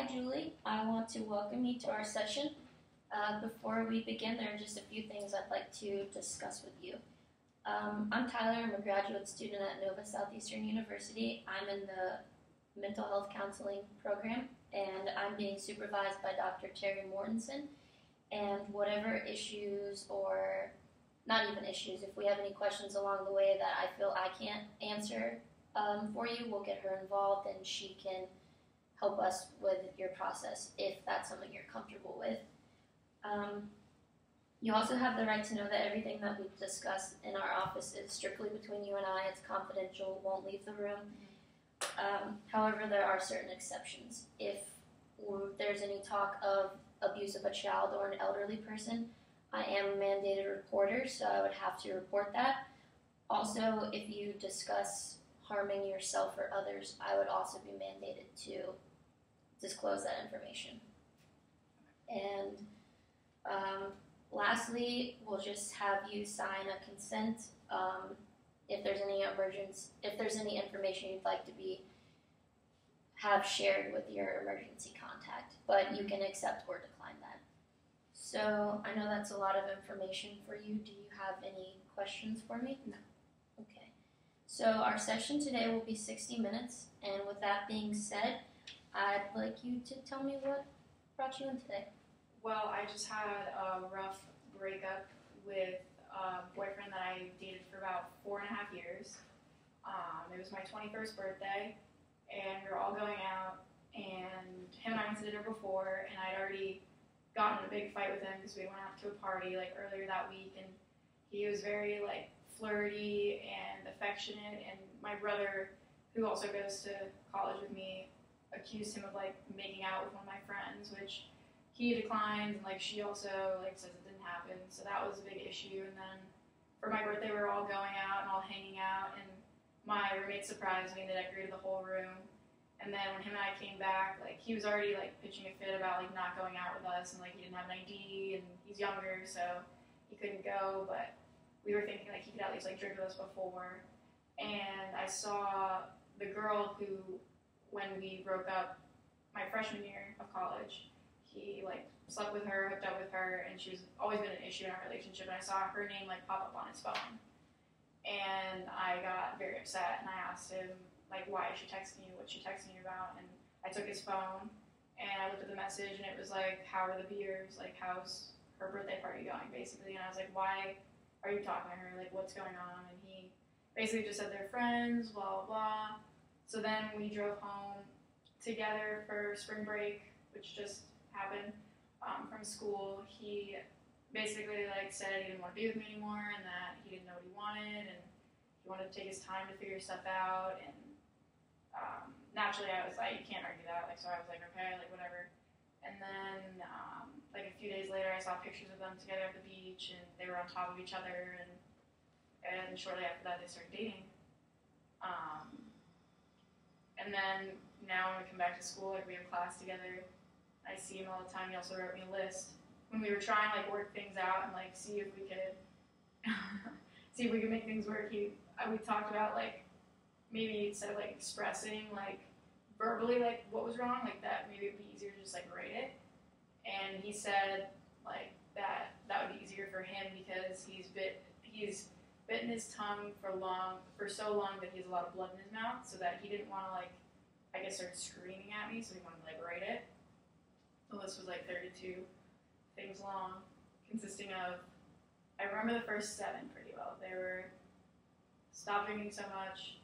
Hi, Julie. I want to welcome you to our session. Before we begin, there are just a few things I'd like to discuss with you. I'm Tyler. I'm a graduate student at Nova Southeastern University. I'm in the mental health counseling program, and I'm being supervised by Dr. Terry Mortensen. And whatever issues, or not even issues, if we have any questions along the way that I feel I can't answer for you, we'll get her involved, and she can help us with your process if that's something you're comfortable with. You also have the right to know that everything that we discuss in our office is strictly between you and I. It's confidential, won't leave the room. However, there are certain exceptions. If there's any talk of abuse of a child or an elderly person, I am a mandated reporter, so I would have to report that. Also, if you discuss harming yourself or others, I would also be mandated to disclose that information. And lastly, we'll just have you sign a consent if there's any information you'd like to have shared with your emergency contact, but you can accept or decline that. So I know that's a lot of information for you. Do you have any questions for me? No. Okay. So our session today will be 60 minutes, and with that being said, I'd like you to tell me what brought you in today. Well, I just had a rough breakup with a boyfriend that I dated for about 4.5 years. It was my 21st birthday, and we were all going out, and him and I went to dinner before, and I'd already gotten in a big fight with him because we went out to a party earlier that week, and he was very flirty and affectionate, and my brother, who also goes to college with me, accused him of making out with one of my friends, which he declined, and she also says it didn't happen. So that was a big issue. And then for my birthday, we were all going out and all hanging out, and my roommate surprised me and they decorated the whole room. And then when him and I came back, he was already pitching a fit about not going out with us, and he didn't have an ID, and he's younger, so he couldn't go. But we were thinking he could at least drink with us before. And I saw the girl who, when we broke up my freshman year of college, he slept with her, hooked up with her, and she was always been an issue in our relationship. And I saw her name pop up on his phone, and I got very upset. And I asked him why is she texting you? What's she texting you about? And I took his phone and I looked at the message, and it was how are the beers? How's her birthday party going? Basically, and I was why are you talking to her? What's going on? And he basically just said they're friends, blah blah blah. So then we drove home together for spring break, which just happened from school. He basically said he didn't want to be with me anymore, and that he didn't know what he wanted, and he wanted to take his time to figure stuff out. And naturally, I was you can't argue that. So I was okay, whatever. And then a few days later, I saw pictures of them together at the beach, and they were on top of each other. And shortly after that, they started dating. And then now when we come back to school, we have class together. I see him all the time. He also wrote me a list when we were trying to work things out and see if we could make things work. We talked about maybe instead of expressing verbally what was wrong, that maybe it'd be easier to just write it. And he said that would be easier for him because he's bitten his tongue for so long that he has a lot of blood in his mouth, so that he didn't want to start screaming at me, so he wanted to write it. The list was 32 things long, consisting of, I remember the first 7 pretty well. They were stop drinking so much,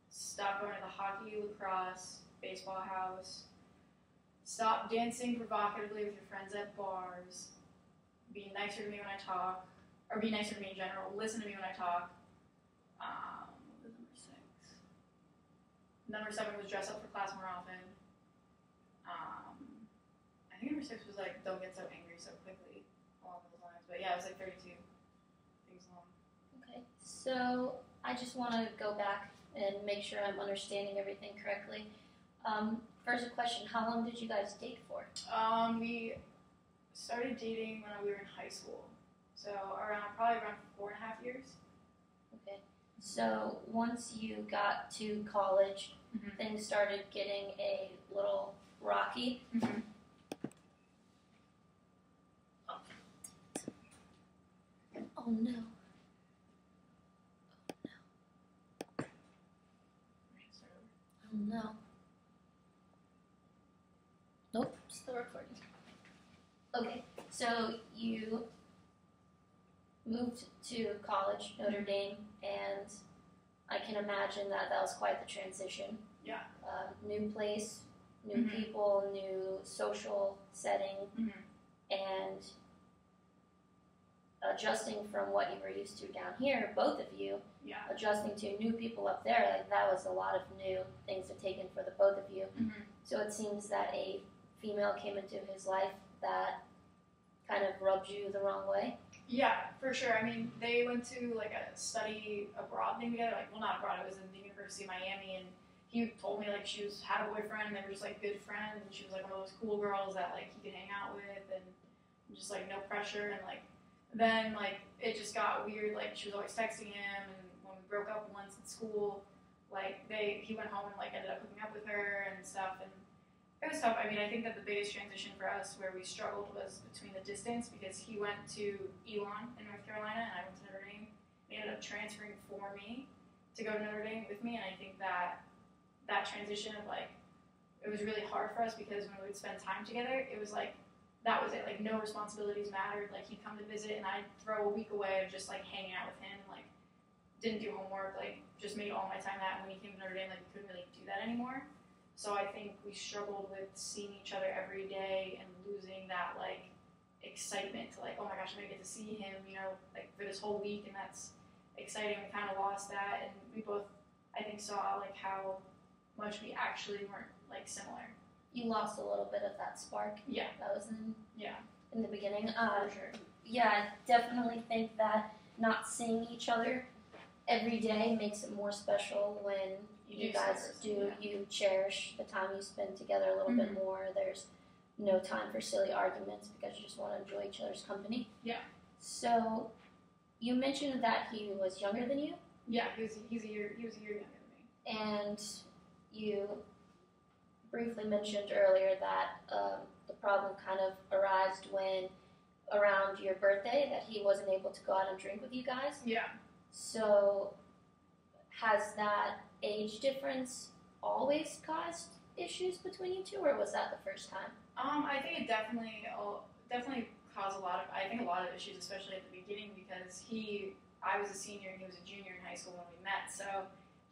stop going to the hockey, lacrosse, baseball house, stop dancing provocatively with your friends at bars, be nicer to me when I talk, or be nicer to me in general, listen to me when I talk. What was number 6? Number 7 was dress up for class more often. I think number 6 was don't get so angry so quickly, along those lines. But yeah, it was 32 things long. Okay, so I just want to go back and make sure I'm understanding everything correctly. First question, how long did you guys date for? We started dating when we were in high school. So probably around 4.5 years. Okay. So once you got to college, things started getting a little hockey. Mm-hmm. Oh no. Oh no. Nope, still recording. Okay, so you moved to college, Notre Dame, and I can imagine that was quite the transition. Yeah. New place, new Mhm. people, new social setting, Mhm. and adjusting from what you were used to down here, both of you, Yeah. adjusting to new people up there, like that was a lot of new things to take in for the both of you. Mhm. So it seems that a female came into his life that kind of rubbed you the wrong way. Yeah, for sure. I mean, they went to like a study abroad thing together. Like, well, not abroad. It was in the University of Miami, and he told me like she had a boyfriend. And they were just like good friends, and she was like one of those cool girls that like he could hang out with, and just like no pressure. And like then like it just got weird. Like she was always texting him, and when we broke up once in school, like he went home and like ended up hooking up with her and stuff, and it was tough. I mean, I think that the biggest transition for us where we struggled was between the distance because he went to Elon in North Carolina and I went to Notre Dame. He ended up transferring for me to go to Notre Dame with me, and I think that transition of like it was really hard for us because when we would spend time together, it was like that was it. Like no responsibilities mattered. Like he'd come to visit and I'd throw a week away of just like hanging out with him, like didn't do homework, like just made all my time that. And when he came to Notre Dame, like we couldn't really do that anymore. So I think we struggled with seeing each other every day and losing that like excitement to like, oh my gosh, I'm gonna get to see him, you know, like for this whole week, and that's exciting. We kind of lost that, and we both, I think, saw like how much we actually weren't like similar. You lost a little bit of that spark. Yeah. That was in Yeah. the beginning. For sure. Yeah, I definitely think that not seeing each other every day makes it more special when you guys do. You cherish the time you spend together a little bit more. There's no time for silly arguments because you just want to enjoy each other's company. Yeah. So you mentioned that he was younger than you. Yeah, he was a year younger than me. And you briefly mentioned earlier that the problem kind of arose when around your birthday that he wasn't able to go out and drink with you guys. Yeah. So has that age difference always caused issues between you two, or was that the first time? I think it definitely caused a lot of issues, especially at the beginning, because I was a senior and he was a junior in high school when we met. So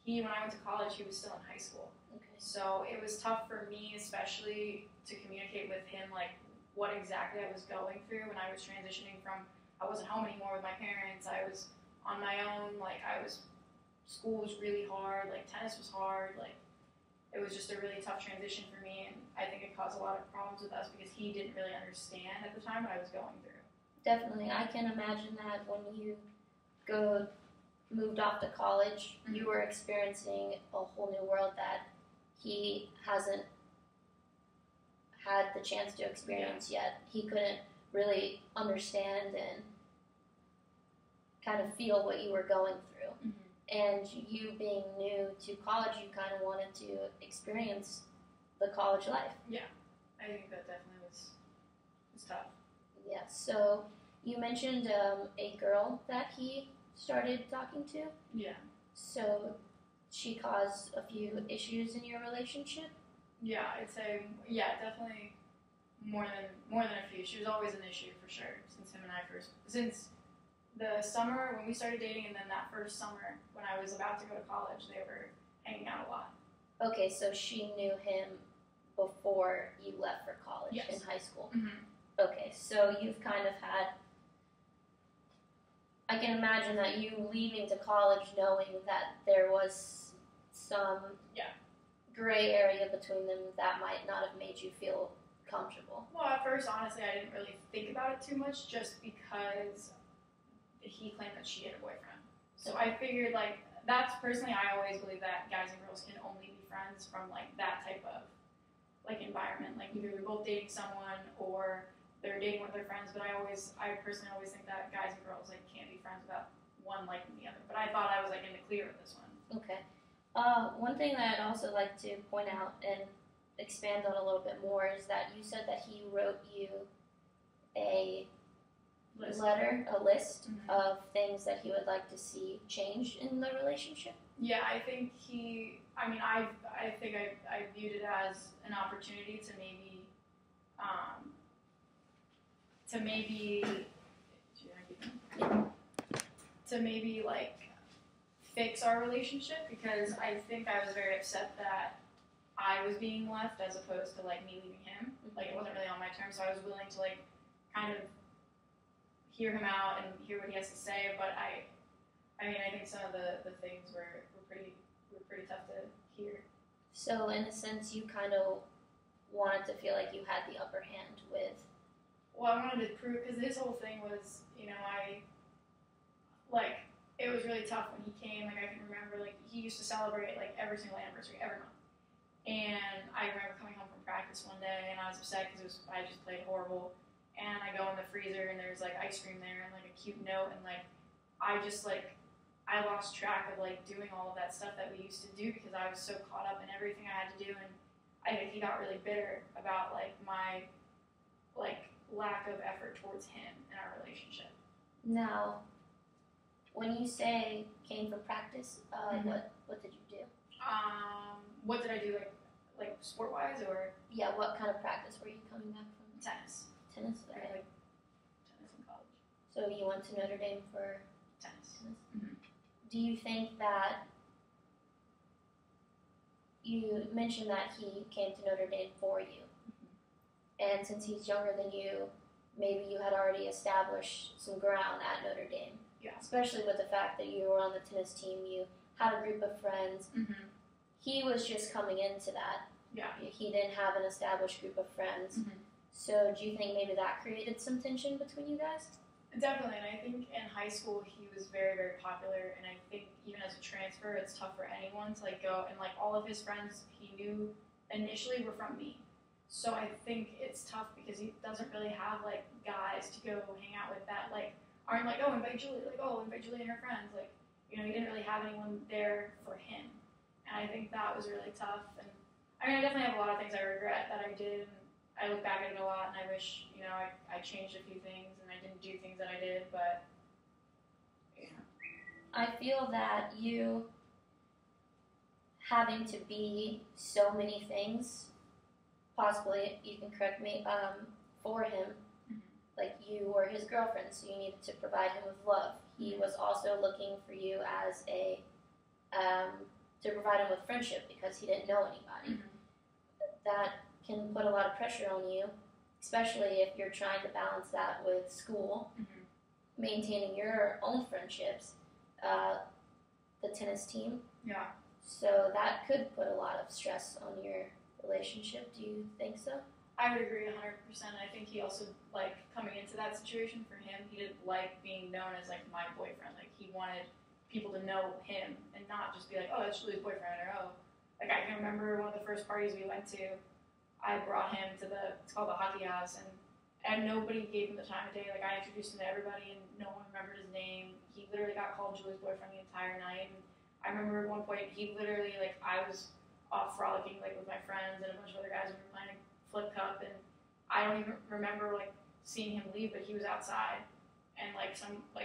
when I went to college, he was still in high school. Okay. So it was tough for me, especially to communicate with him, like what exactly I was going through when I was transitioning from, I wasn't home anymore with my parents. I was on my own. Like school was really hard. Like tennis was hard. Like it was just a really tough transition for me, and I think it caused a lot of problems with us because he didn't really understand at the time what I was going through. Definitely. I can imagine that when you moved off to college, you were experiencing a whole new world that he hasn't had the chance to experience yet. He couldn't really understand and kind of feel what you were going through. Mm-hmm. And you being new to college, you kind of wanted to experience the college life. Yeah, I think that definitely was tough. Yeah, so you mentioned a girl that he started talking to. Yeah. So she caused a few issues in your relationship? Yeah, I'd say, yeah, definitely more than a few. She was always an issue for sure since the summer when we started dating, and then that first summer when I was about to go to college, they were hanging out a lot. Okay, so she knew him before you left for college. Yes. In high school. Mm-hmm. Okay, so you've kind of had, I can imagine that you leaving to college knowing that there was some gray area between them that might not have made you feel comfortable. Well, at first, honestly, I didn't really think about it too much just because he claimed that she had a boyfriend. So I figured, like, that's personally, I always believe that guys and girls can only be friends from, like, that type of, like, environment. Like, either they're both dating someone or they're dating with their friends. But I personally always think that guys and girls, like, can't be friends without one liking the other. But I thought I was, like, in the clear with this one. Okay. One thing that I'd also like to point out, and expand on a little bit more is that you said that he wrote you a a list Mhm. of things that he would like to see change in the relationship. Yeah, I think I think I viewed it as an opportunity to um, maybe, to maybe like fix our relationship, because I think I was very upset that I was being left as opposed to like me leaving him. Like it wasn't really on my terms, so I was willing to like kind of hear him out and hear what he has to say. But I think some of the things were pretty tough to hear. So in a sense, you kind of wanted to feel like you had the upper hand with. Well, I wanted to prove, because his whole thing was, it was really tough when he came. Like I can remember, like he used to celebrate like every single anniversary every month. And I remember coming home from practice one day, and I was upset because I just played horrible. And I go in the freezer, and there's like ice cream there, and like a cute note, and like I just like I lost track of like doing all of that stuff that we used to do because I was so caught up in everything I had to do, and I think he got really bitter about like my like lack of effort towards him in our relationship. Now, when you say came from practice, what did you do? What did I do, like sport wise, or Yeah, what kind of practice were you coming back from? tennis? Tennis. I Okay. like tennis in college. So you went to Notre Dame for Tennis. tennis. Do you think that you mentioned that he came to Notre Dame for you, and since he's younger than you, maybe you had already established some ground at Notre Dame? Yeah. Especially with the fact that you were on the tennis team, you had a group of friends. Mm-hmm. He was just coming into that. Yeah. He didn't have an established group of friends. Mm-hmm. So do you think maybe that created some tension between you guys? Definitely, and I think in high school he was very, very popular, and I think even as a transfer, it's tough for anyone to like go, and like all of his friends he knew initially were from me. So I think it's tough because he doesn't really have like guys to go hang out with that like aren't like, oh, invite Julie, like, oh, invite Julie and her friends, like, he didn't really have anyone there for him, and I think that was really tough. And I mean, I definitely have a lot of things I regret that I did, and I look back at it a lot, and I wish, I changed a few things, and I didn't do things that I did, but, I feel that you having to be so many things, possibly, you can correct me, for him, like you were his girlfriend, so you needed to provide him with love. He was also looking for you as to provide him with friendship because he didn't know anybody. That can put a lot of pressure on you, especially if you're trying to balance that with school, maintaining your own friendships, the tennis team. Yeah. So that could put a lot of stress on your relationship. Do you think so? I would agree 100%. I think he also, like, coming into that situation for him, he didn't like being known as, like, my boyfriend. Like, he wanted people to know him and not just be like, oh, that's Julie's boyfriend, or, oh. Like, I can remember one of the first parties we went to, I brought him to it's called the Hockey House, and nobody gave him the time of day. Like, I introduced him to everybody, and no one remembered his name. He literally got called Julie's boyfriend the entire night. And I remember at one point, he literally, like, I was off frolicking, like, with my friends and a bunch of other guys, and we were playing Flip Cup, and I don't even remember, like, seeing him leave, but he was outside. And, like,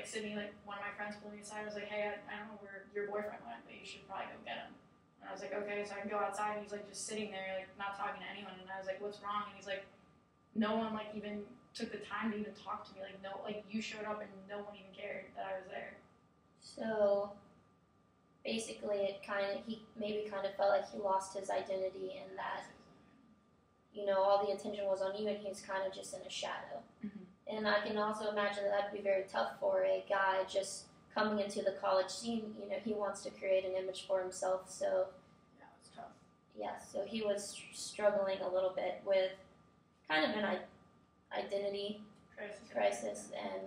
Sydney, like, one of my friends pulled me aside and was like, hey, I don't know where your boyfriend went, but you should probably go get him. And I was like, okay, so I can go outside, and he's, like, just sitting there, like, not talking to anyone. And I was like, what's wrong? And he's like, no one, like, even took the time to even talk to me. Like, no, like, you showed up, and no one even cared that I was there. So basically, he maybe kind of felt like he lost his identity in that, all the attention was on you, and he was kind of just in a shadow. And I can also imagine that would be very tough for a guy just coming into the college scene. He wants to create an image for himself, so Yeah, it's tough. yeah, so he was struggling a little bit with kind of an identity crisis, and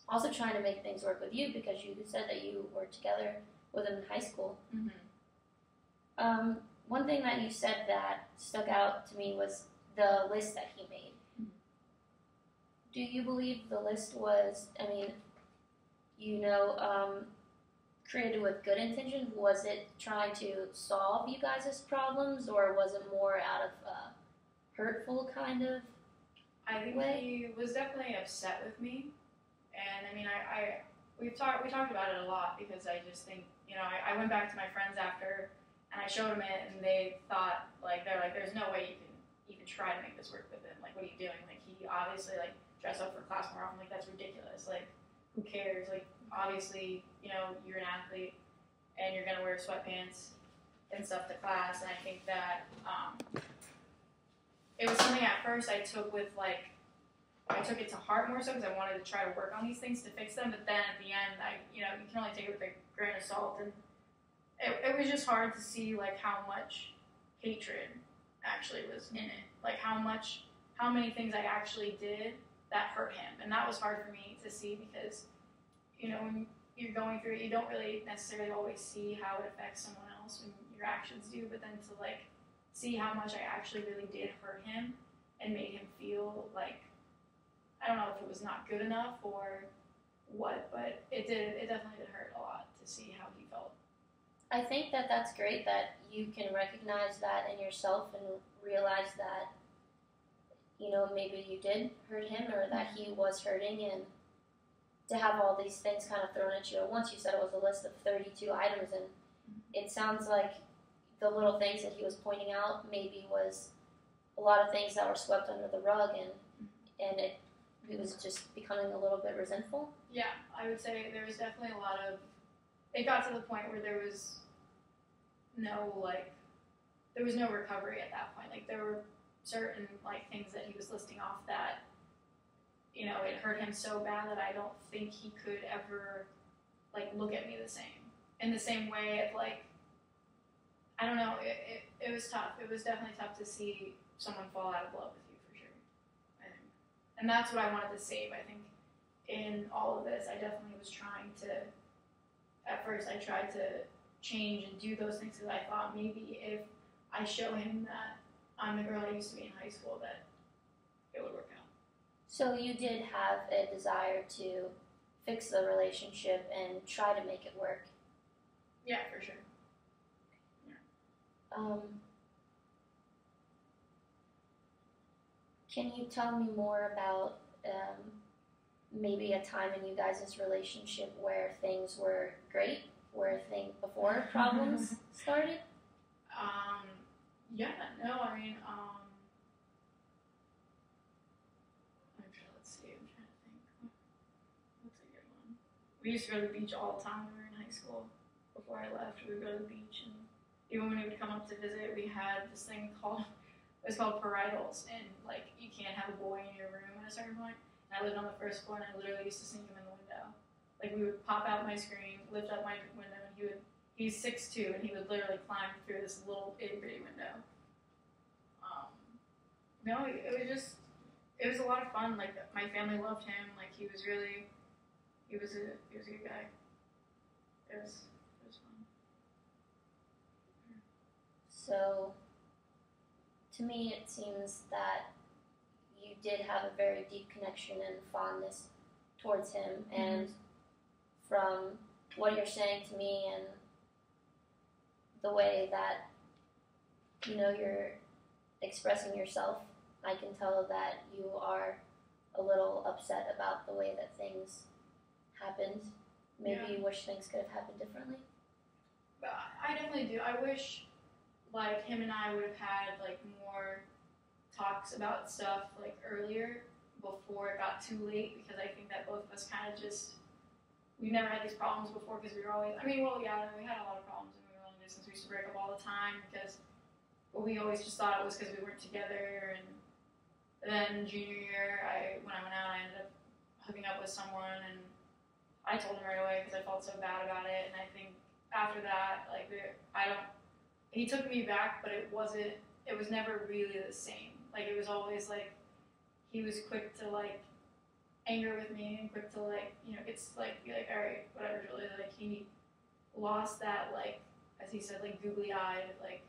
also trying to make things work with you because you said that you were together with him in high school. One thing that you said that stuck out to me was the list that he made. Do you believe the list was, created with good intentions? Was it trying to solve you guys' problems, or was it more out of a hurtful kind of I think way? he was definitely upset with me, and I mean, we talked about it a lot because I just think, you know, I went back to my friends after and I showed them it, and they thought like they're like, there's no way you can even try to make this work with him. Like, what are you doing? Like, he obviously like dress up for class more often. Like, that's ridiculous. Like, who cares? Like, obviously, you know, you're an athlete and you're gonna wear sweatpants and stuff to class. And I think that it was something at first I took with like I took it to heart more so because I wanted to try to work on these things to fix them. But then at the end, you can only take it with a grain of salt, and it was just hard to see like how much hatred actually was in it, like how many things I actually did that hurt him, and that was hard for me to see because when you're going through it, you don't really necessarily always see how it affects someone else when your actions do, but then to like see how much I actually really did hurt him and made him feel like I don't know if it was not good enough or what, but it definitely did hurt a lot to see how he felt. I think that that's great that you can recognize that in yourself and realize that, maybe you did hurt him or that he was hurting, and to have all these things kind of thrown at you at once. You said it was a list of 32 items, and it sounds like the little things that he was pointing out maybe was a lot of things that were swept under the rug, and he was just becoming a little bit resentful. Yeah, I would say there was definitely a lot of. It got to the point where there was no recovery at that point. Like there were certain like things that he was listing off that it hurt him so bad that I don't think he could ever like look at me the same in the same way of like I don't know. It was tough. It was definitely tough to see someone fall out of love with you for sure. I think, and that's what I wanted to save. I think in all of this, I definitely was trying to. At first, I tried to change and do those things because I thought maybe if I show him that I'm the girl I used to be in high school, that it would work out. So you did have a desire to fix the relationship and try to make it work. Yeah, for sure. Can you tell me more about maybe a time in you guys' relationship where things were great, before problems started? Yeah, no, I mean, let's see, I'm trying to think. What's a good one? We used to go to the beach all the time when we were in high school. Before I left, we would go to the beach, and even when he would come up to visit, we had this thing it was called parietals, and like you can't have a boy in your room at a certain point. And I lived on the first floor, and I literally used to sneak him in the window. Like we would pop out my screen, lift up my window, and he's 6'2", and he would literally climb through this little itty bitty window. No, it was a lot of fun. Like my family loved him. Like he was a good guy. It was fun. So, to me, it seems that you did have a very deep connection and fondness towards him, and from what you're saying to me and the way that you're expressing yourself, I can tell that you are a little upset about the way that things happened. Maybe you wish things could have happened differently. I definitely do. I wish like him and I would have had like more talks about stuff like earlier before it got too late, because I think that both of us kind of we've never had these problems before because we were always we had a lot of problems when we were long distance. We used to break up all the time because we always just thought it was because we weren't together. And then junior year, when I went out, I ended up hooking up with someone, and I told him right away because I felt so bad about it. And I think after that, like he took me back, but it was never really the same. Like it was always like he was quick to like anger with me and quick to like it's like be like, all right, whatever, Julie. Like he lost that, like as he said, like googly eyed, like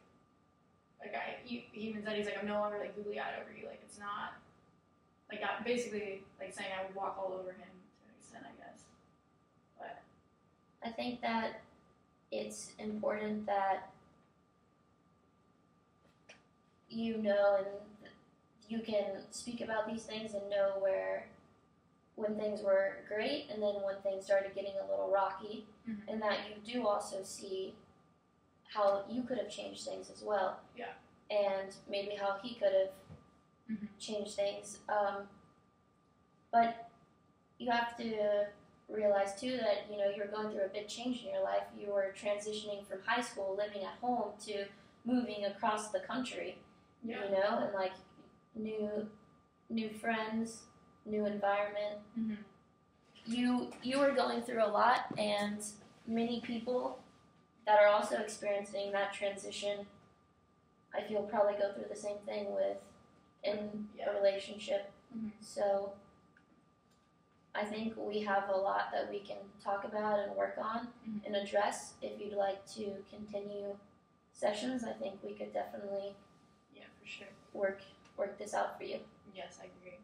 he even said, he's like, I'm no longer like googly eyed over you. Like it's not like basically like saying I would walk all over him to an extent, I guess. But I think that it's important that you know and you can speak about these things and know where when things were great and then when things started getting a little rocky, Mhm. and that you do also see how you could have changed things as well. Yeah. And maybe how he could have Mhm. changed things. But you have to realize too that you're going through a big change in your life. You were transitioning from high school, living at home, to moving across the country. Yeah. And like new friends, new environment. Mhm. You were going through a lot, and many people that are also experiencing that transition, I feel, probably go through the same thing in a relationship. Mhm. So I think we have a lot that we can talk about and work on Mhm. and address. If you'd like to continue sessions, I think we could definitely Yeah, for sure. work this out for you. Yes, I agree.